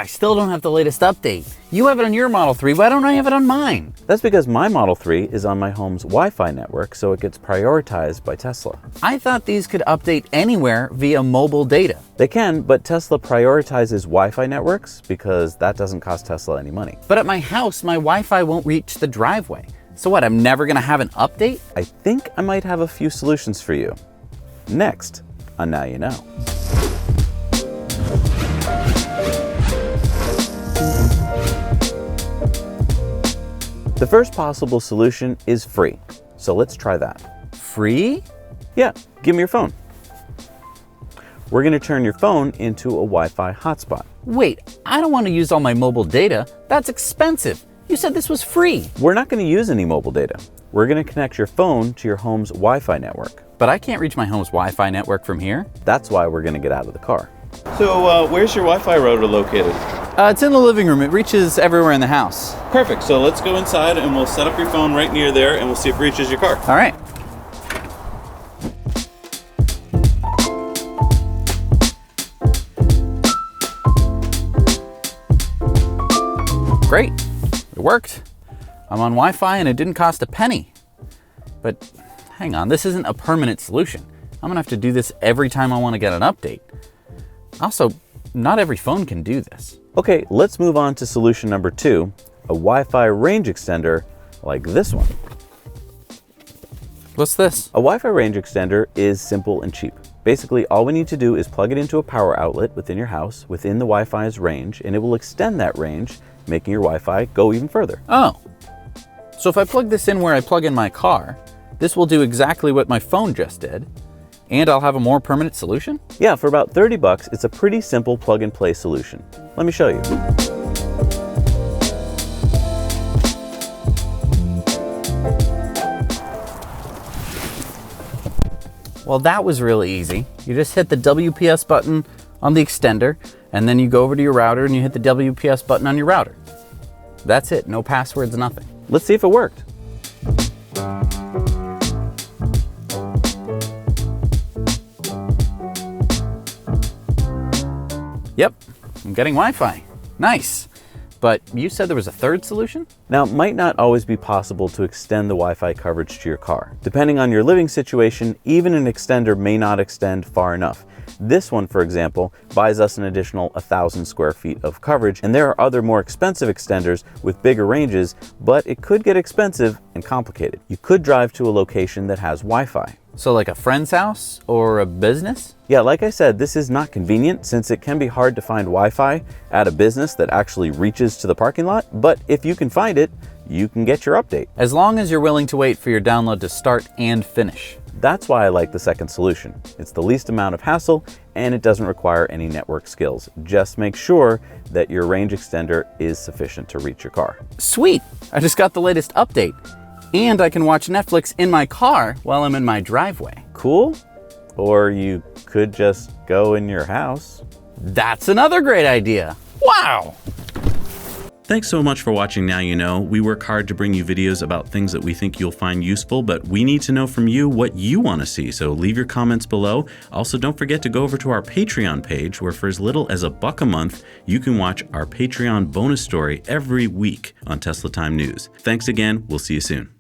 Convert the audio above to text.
I still don't have the latest update. You have it on your Model 3, why don't I have it on mine? That's because my Model 3 is on my home's Wi-Fi network, so it gets prioritized by Tesla. I thought these could update anywhere via mobile data. They can, but Tesla prioritizes Wi-Fi networks because that doesn't cost Tesla any money. But at my house, my Wi-Fi won't reach the driveway. So what, I'm never gonna have an update? I think I might have a few solutions for you. Next on Now You Know. The first possible solution is free, so let's try that. Free? Yeah, give me your phone. We're going to turn your phone into a Wi-Fi hotspot. Wait, I don't want to use all my mobile data. That's expensive. You said this was free. We're not going to use any mobile data. We're going to connect your phone to your home's Wi-Fi network. But I can't reach my home's Wi-Fi network from here. That's why we're going to get out of the car. So where's your Wi-Fi router located? It's in the living room. It reaches everywhere in the house. Perfect. So let's go inside and we'll set up your phone right near there and we'll see if it reaches your car. All right. Great. It worked. I'm on Wi-Fi and it didn't cost a penny. But hang on, this isn't a permanent solution. I'm gonna have to do this every time I want to get an update. Also, not every phone can do this. Okay, let's move on to solution number 2, a Wi-Fi range extender like this one. What's this? A Wi-Fi range extender is simple and cheap. Basically, all we need to do is plug it into a power outlet within your house, within the Wi-Fi's range, and it will extend that range, making your Wi-Fi go even further. Oh, so if I plug this in where I plug in my car, this will do exactly what my phone just did, and I'll have a more permanent solution? Yeah, for about 30 bucks, it's a pretty simple plug-and-play solution. Let me show you. Well, that was really easy. You just hit the WPS button on the extender, and then you go over to your router and you hit the WPS button on your router. That's it, no passwords, nothing. Let's see if it worked. Yep, I'm getting Wi-Fi. Nice. But you said there was a third solution? Now, it might not always be possible to extend the Wi-Fi coverage to your car. Depending on your living situation, even an extender may not extend far enough. This one, for example, buys us an additional 1,000 square feet of coverage, and there are other more expensive extenders with bigger ranges, but it could get expensive and complicated. You could drive to a location that has Wi-Fi. So like a friend's house or a business? Yeah, like I said, this is not convenient since it can be hard to find Wi-Fi at a business that actually reaches to the parking lot, but if you can find it, you can get your update. As long as you're willing to wait for your download to start and finish. That's why I like the second solution. It's the least amount of hassle and it doesn't require any network skills. Just make sure that your range extender is sufficient to reach your car. Sweet, I just got the latest update. And I can watch Netflix in my car while I'm in my driveway. Cool? Or you could just go in your house. That's another great idea. Wow! Thanks so much for watching Now You Know. We work hard to bring you videos about things that we think you'll find useful, but we need to know from you what you want to see, so leave your comments below. Also, don't forget to go over to our Patreon page, where for as little as $1 a month, you can watch our Patreon bonus story every week on Tesla Time News. Thanks again. We'll see you soon.